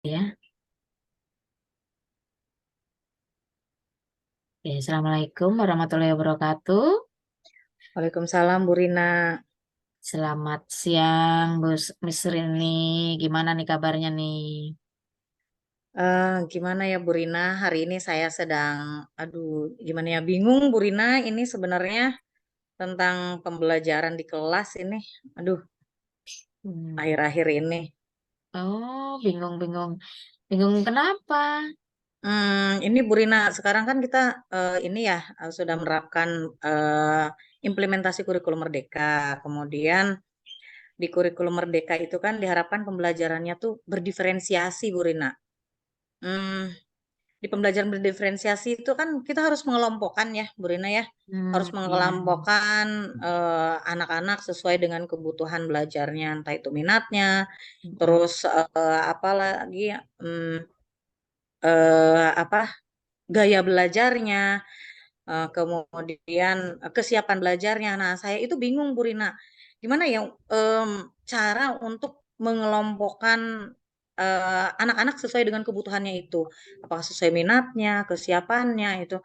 Ya, oke. Assalamualaikum warahmatullahi wabarakatuh. Waalaikumsalam Bu Rina. Selamat siang, Bu Miss Rini. Gimana nih kabarnya nih? Gimana ya Bu Rina? Hari ini saya sedang, aduh, gimana ya? Bingung Bu Rina. Ini sebenarnya tentang pembelajaran di kelas ini. Aduh, Hmm. akhir-akhir ini. Oh, bingung-bingung. Bingung kenapa? Ini Bu Rina. Sekarang kan kita ini ya sudah menerapkan implementasi kurikulum Merdeka. Kemudian di kurikulum Merdeka itu kan diharapkan pembelajarannya tuh berdiferensiasi Bu Rina. Hmm, di pembelajaran berdiferensiasi itu kan kita harus mengelompokkan ya, Bu Rina ya. Harus Iya. mengelompokkan anak-anak sesuai dengan kebutuhan belajarnya, entah itu minatnya, Mm-mm. terus apa lagi apa gaya belajarnya, kemudian kesiapan belajarnya. Nah, saya itu bingung Bu Rina. Gimana ya cara untuk mengelompokkan anak-anak sesuai dengan kebutuhannya itu. Apakah sesuai minatnya, kesiapannya itu.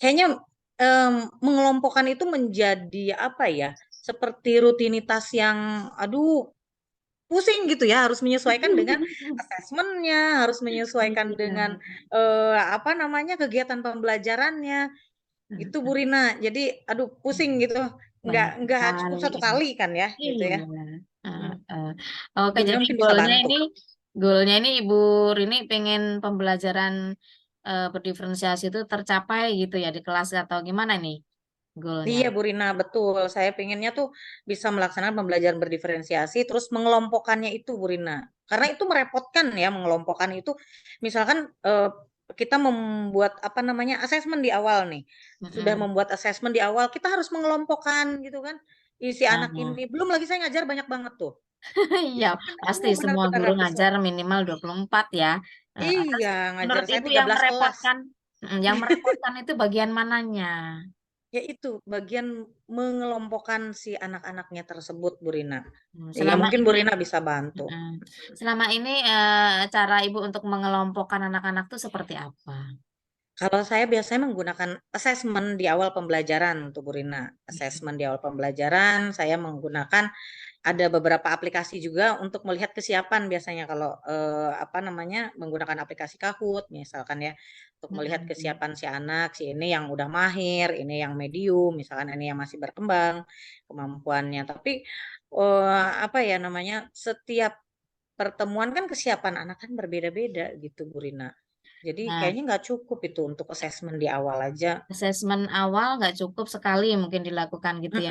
Kayaknya mengelompokkan itu menjadi apa ya? Seperti rutinitas yang aduh pusing gitu ya, harus menyesuaikan dengan asesmennya, harus menyesuaikan Iya. dengan apa namanya kegiatan pembelajarannya gitu Bu Rina. Jadi aduh pusing gitu. Banyak Nggak cukup sekali. satu kali kan ya gitu ya. Iya. Hmm. Eh. Oke, Bu Rina jadi mungkin bisa goalnya bantu. ini, goalnya ini Ibu Rini pengen pembelajaran berdiferensiasi itu tercapai gitu ya di kelas atau gimana nih goalnya? Iya Bu Rina, betul. Saya pengennya tuh bisa melaksanakan pembelajaran berdiferensiasi terus mengelompokkannya itu Bu Rina. Karena itu merepotkan ya mengelompokkan itu. Misalkan kita membuat apa namanya asesmen di awal nih. Sudah Mm-mm. membuat asesmen di awal, kita harus mengelompokkan gitu kan. Isi anak Nah, ini. Belum lagi saya ngajar banyak banget tuh. iya, Itu kan pasti aduh semua benar-benar guru habis ngajar waktu. minimal 24 ya. Terus Iya, ngajar menurut saya Ibu yang 13 kelas. merepotkan, yang merepotkan itu bagian mananya? Ya itu bagian mengelompokkan si anak-anaknya tersebut, Bu Rina. Ya Selama mungkin Bu ini, Rina bisa bantu. mm, selama ini cara Ibu untuk mengelompokkan anak-anak itu seperti apa? Kalau saya biasanya menggunakan asesmen di awal pembelajaran untuk Bu Rina. Asesmen di awal pembelajaran, saya menggunakan ada beberapa aplikasi juga untuk melihat kesiapan biasanya kalau apa namanya menggunakan aplikasi Kahoot misalkan ya untuk melihat Mm-mm. kesiapan si anak si ini yang udah mahir, ini yang medium, misalkan ini yang masih berkembang kemampuannya. Tapi apa ya namanya setiap pertemuan kan kesiapan anak kan berbeda-beda gitu Bu Rina. Jadi Nah, kayaknya nggak cukup itu untuk asesmen di awal aja. asesmen awal nggak cukup sekali mungkin dilakukan gitu ya.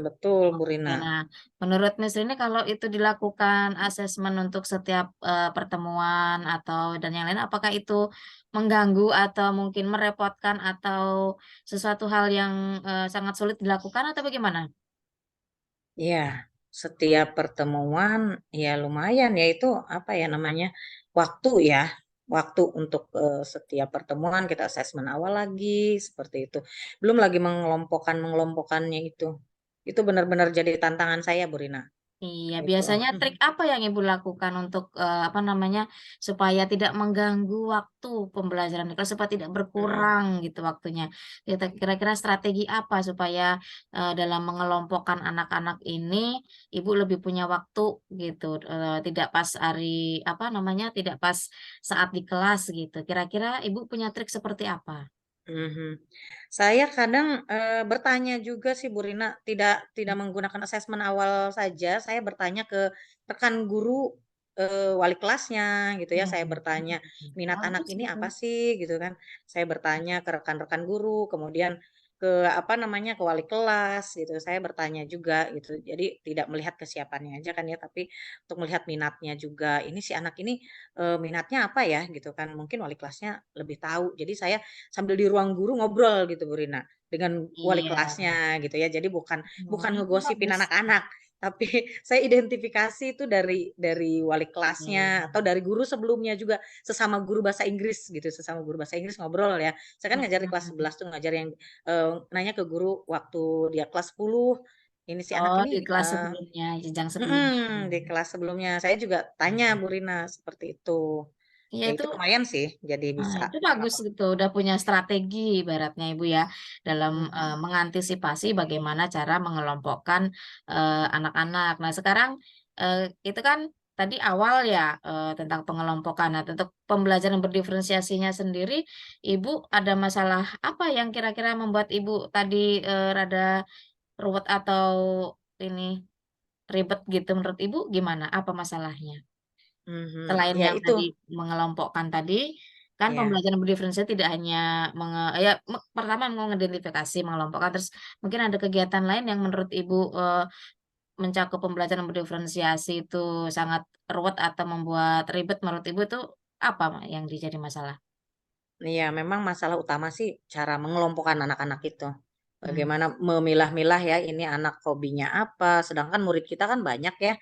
Betul Bu Oke, Rina. nah, menurut Miss Rini kalau itu dilakukan asesmen untuk setiap pertemuan atau dan yang lain, apakah itu mengganggu atau mungkin merepotkan atau sesuatu hal yang sangat sulit dilakukan atau bagaimana? Ya, setiap pertemuan ya lumayan ya itu apa ya namanya waktu ya, waktu untuk setiap pertemuan kita asesmen awal lagi seperti itu. Belum lagi mengelompokkannya itu. Itu benar-benar jadi tantangan saya, Bu Rina. Iya, Itu. biasanya trik apa yang Ibu lakukan untuk apa namanya supaya tidak mengganggu waktu pembelajaran itu supaya tidak Mm. berkurang gitu waktunya. Kira-kira strategi apa supaya dalam mengelompokkan anak-anak ini Ibu lebih punya waktu gitu, tidak pas hari apa namanya, tidak pas saat di kelas gitu. Kira-kira Ibu punya trik seperti apa? Mhm. Saya kadang bertanya juga sih Bu Rina, tidak tidak menggunakan asesmen awal saja, saya bertanya ke rekan guru, wali kelasnya gitu ya, saya Hmm, bertanya, "Minat anak bagus ini gitu. apa sih?" Gitu kan. Saya bertanya ke rekan-rekan guru, kemudian ke apa namanya, ke wali kelas gitu, saya bertanya juga gitu. Jadi tidak melihat kesiapannya aja kan ya, tapi untuk melihat minatnya juga. Ini si anak ini, minatnya apa ya gitu kan, mungkin wali kelasnya lebih tahu. Jadi saya sambil di ruang guru ngobrol gitu Bu Rina, dengan wali Iya. kelasnya gitu ya. Jadi bukan bukan Itu ngegosipin bagus. anak-anak, tapi saya identifikasi itu dari wali kelasnya atau Iya. dari guru sebelumnya juga, sesama guru bahasa Inggris gitu, sesama guru bahasa Inggris ngobrol ya. Saya kan ngajar di kelas Mm-mm. 11 tuh, ngajar yang nanya ke guru waktu dia kelas 10, ini si anak Oh, di ini kelas sebelumnya, jenjang sebelumnya. di kelas sebelumnya. Saya juga tanya Bu Rina seperti itu. Iya Ya itu itu lumayan sih, jadi bisa Itu bagus apa gitu, udah punya strategi ibaratnya Ibu ya, dalam, mhm, mengantisipasi bagaimana cara mengelompokkan, anak-anak. Nah sekarang, itu kan tadi awal ya, tentang pengelompokan. Nah untuk pembelajaran berdiferensiasinya sendiri, Ibu ada masalah apa yang kira-kira membuat Ibu tadi, rada ruwet atau ini, ribet gitu menurut Ibu gimana? Apa masalahnya? mhm, Selain ya yang itu, tadi mengelompokkan tadi, kan ya. pembelajaran berdiferensiasi tidak hanya ya pertama mengidentifikasi, mengelompokkan, terus mungkin ada kegiatan lain yang menurut Ibu, mencakup pembelajaran berdiferensiasi itu sangat ruwet atau membuat ribet menurut Ibu itu apa yang jadi masalah? Iya, memang masalah utama sih cara mengelompokkan anak-anak itu. Mmm, Bagaimana memilah-milah ya, ini anak hobinya apa, sedangkan murid kita kan banyak ya,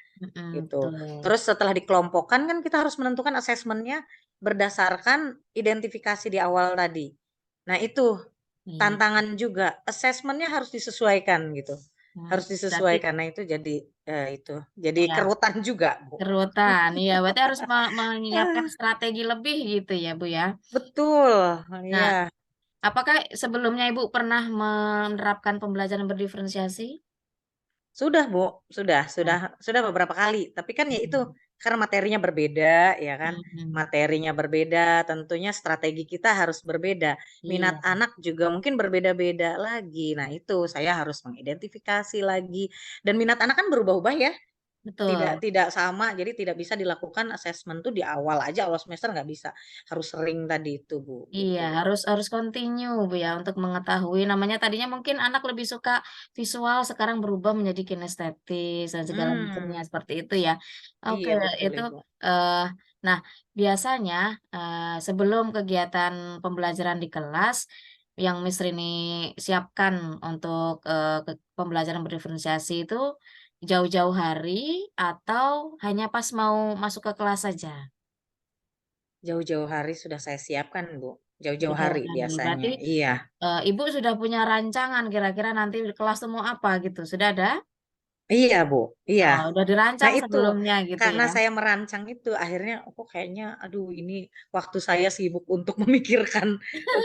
gitu. betul. Terus setelah dikelompokkan kan kita harus menentukan asesmennya berdasarkan identifikasi di awal tadi. Nah itu Iya, tantangan juga, asesmennya harus disesuaikan gitu, nah harus berarti disesuaikan. Nah itu jadi, jadi ya kerutan juga, Bu. kerutan, iya berarti harus menyiapkan strategi lebih gitu ya, Bu, ya? Betul, Nah, iya. apakah sebelumnya Ibu pernah menerapkan pembelajaran berdiferensiasi? Sudah, Bu, sudah Nah, sudah sudah beberapa kali, tapi kan ya itu, mhm, karena materinya berbeda ya kan, mhm, materinya berbeda, tentunya strategi kita harus berbeda, iya, minat anak juga mungkin berbeda-beda lagi. Nah itu, saya harus mengidentifikasi lagi, dan minat anak kan berubah-ubah ya, tidak betul. tidak sama, jadi tidak bisa dilakukan asesmen tuh di awal aja, awal semester nggak bisa, harus sering tadi itu, Bu, Iya, gitu. harus harus continue, Bu, ya, untuk mengetahui namanya tadinya mungkin anak lebih suka visual, sekarang berubah menjadi kinestetis dan segala macamnya, Mmm, seperti itu ya. Oke, iya betul itu, Ibu. eee, nah biasanya, sebelum kegiatan pembelajaran di kelas, yang Miss Rini siapkan untuk, pembelajaran berdiferensiasi itu jauh-jauh hari atau hanya pas mau masuk ke kelas saja? Jauh-jauh hari sudah saya siapkan, Bu, jauh-jauh Jauh-jauh hari hari, berarti biasanya, iya. Ibu sudah punya rancangan kira-kira nanti di kelas tuh mau apa gitu, sudah ada? Iya, Bu, iya. Oh, udah Nah dirancang itu, sebelumnya gitu karena ya? saya merancang itu akhirnya kok kayaknya aduh ini waktu saya sibuk untuk memikirkan,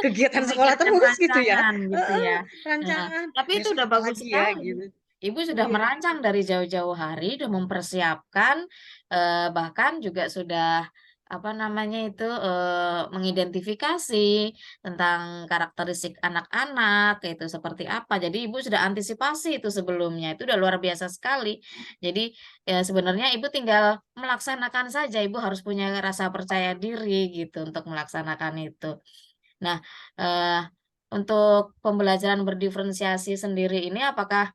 kegiatan sekolah Memikirkan terus gitu ya rancangan gitu heeh, ya? Heeh, rancangan, tapi itu besok udah apa bagus lagi ya sekali. gitu. Ibu sudah Iya, merancang dari jauh-jauh hari, udah mempersiapkan, bahkan juga sudah, apa namanya itu, mengidentifikasi tentang karakteristik anak-anak, itu seperti apa. Jadi Ibu sudah antisipasi itu sebelumnya, itu udah luar biasa sekali. Jadi, sebenarnya Ibu tinggal melaksanakan saja, Ibu harus punya rasa percaya diri gitu untuk melaksanakan itu. Nah, eee, untuk pembelajaran berdiferensiasi sendiri ini apakah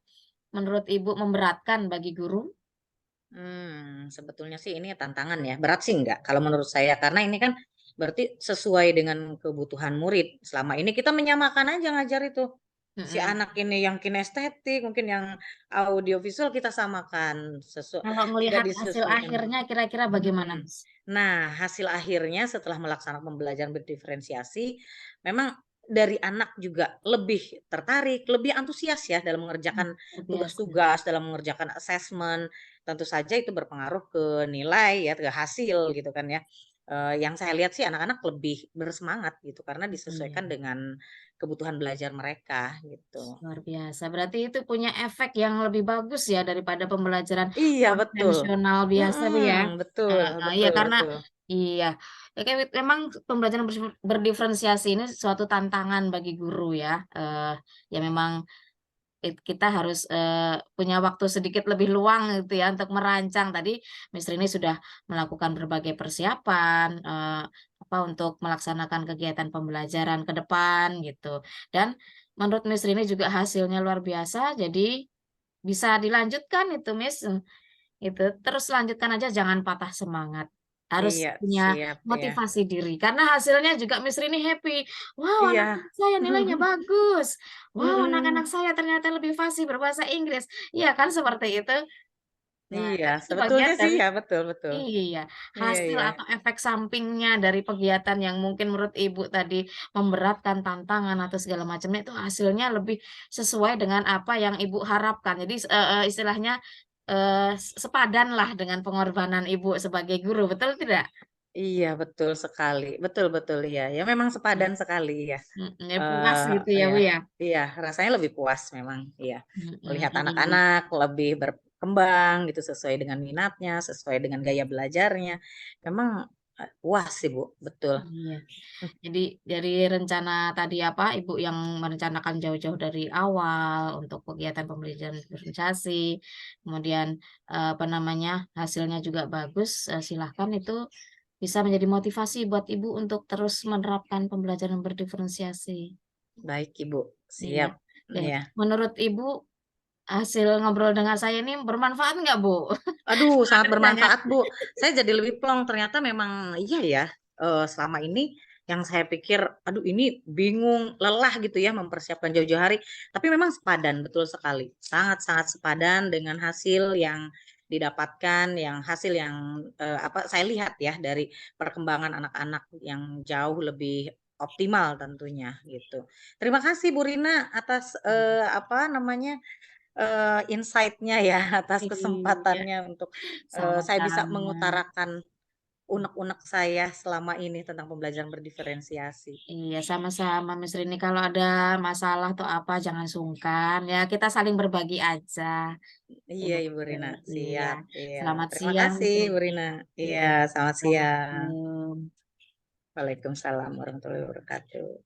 menurut Ibu memberatkan bagi guru? sebetulnya sih ini tantangan ya, berat sih enggak kalau menurut saya, karena ini kan berarti sesuai dengan kebutuhan murid. Selama ini kita menyamakan aja ngajar itu. Si Mhm. anak ini yang kinestetik, mungkin yang audiovisual kita samakan, Kalau tidak ngelihat hasil disesuaikan. akhirnya kira-kira bagaimana, Mhm. Mas? Nah, hasil akhirnya setelah melaksanakan pembelajaran berdiferensiasi, memang dari anak juga lebih tertarik, lebih antusias ya dalam mengerjakan Luar biasa. tugas-tugas, dalam mengerjakan asesmen. Tentu saja itu berpengaruh ke nilai ya, ke hasil gitu kan ya. Yang saya lihat sih anak-anak lebih bersemangat gitu karena Iya, disesuaikan dengan kebutuhan belajar mereka gitu. luar biasa. Berarti itu punya efek yang lebih bagus ya daripada pembelajaran Iya betul. konvensional biasa, Bu, ya? Betul Heeh, iya betul karena betul. iya, ya kan memang pembelajaran berdiferensiasi ini suatu tantangan bagi guru ya, ya memang kita harus, punya waktu sedikit lebih luang gitu ya untuk merancang. Tadi Miss Rini sudah melakukan berbagai persiapan, apa, untuk melaksanakan kegiatan pembelajaran ke depan gitu. Dan menurut Miss Rini juga hasilnya luar biasa, jadi bisa dilanjutkan itu Miss, itu. Terus lanjutkan aja jangan patah semangat. Harus Iya, punya siap ya. motivasi diri karena hasilnya juga Miss Rini happy, "Wow, Iya. anak-anak saya nilainya bagus. Wow, anak-anak Mhm. saya ternyata lebih fasih berbahasa Inggris." Iya kan seperti itu? Nah, Iya, kan itu sebetulnya bagian sih dari ya, betul betul. iya, Iya hasil iya. atau efek sampingnya dari kegiatan yang mungkin menurut Ibu tadi memberatkan, tantangan atau segala macamnya itu hasilnya lebih sesuai dengan apa yang Ibu harapkan. Jadi istilahnya, sepadanlah dengan pengorbanan Ibu sebagai guru, betul tidak? Iya, betul sekali. Betul betul, iya. Ya memang Mhm, sepadan sekali ya. ya puas gitu ya, Iya, Bu, ya? iya, rasanya lebih puas memang, iya. Mhm, Melihat iya. anak-anak lebih berkembang gitu sesuai dengan minatnya, sesuai dengan gaya belajarnya. Memang puas sih, Bu, betul. Iya. Jadi dari rencana tadi apa, Ibu yang merencanakan jauh-jauh dari awal untuk kegiatan pembelajaran diferensiasi, kemudian, apa namanya, hasilnya juga bagus, silahkan itu bisa menjadi motivasi buat Ibu untuk terus menerapkan pembelajaran berdiferensiasi. Baik, Ibu. Iya. Siap. Deh, Iya. menurut Ibu hasil ngobrol dengan saya ini bermanfaat nggak, Bu? Aduh, Setelah sangat ditanya. bermanfaat, Bu. Saya jadi lebih plong, ternyata memang iya ya, selama ini yang saya pikir, aduh ini bingung, lelah gitu ya mempersiapkan jauh-jauh hari, tapi memang sepadan, betul sekali. Sangat-sangat sepadan dengan hasil yang didapatkan, yang hasil yang, apa, saya lihat ya dari perkembangan anak-anak yang jauh lebih optimal tentunya, gitu. Terima kasih Bu Rina atas, apa namanya, insight-nya ya, atas Iya, kesempatannya untuk, saya bisa sama-sama. mengutarakan unek-unek saya selama ini tentang pembelajaran berdiferensiasi. Iya, sama-sama Miss Rini. Kalau ada masalah atau apa jangan sungkan, ya kita saling berbagi aja. Iya, Gitu, Ibu Rina, iya. siap, iya. Selamat Terima siang kasih, Miss Bu Rini. Rina. Iya, Iya, selamat siang. assalamualaikum. Waalaikumsalam warahmatullahi wabarakatuh.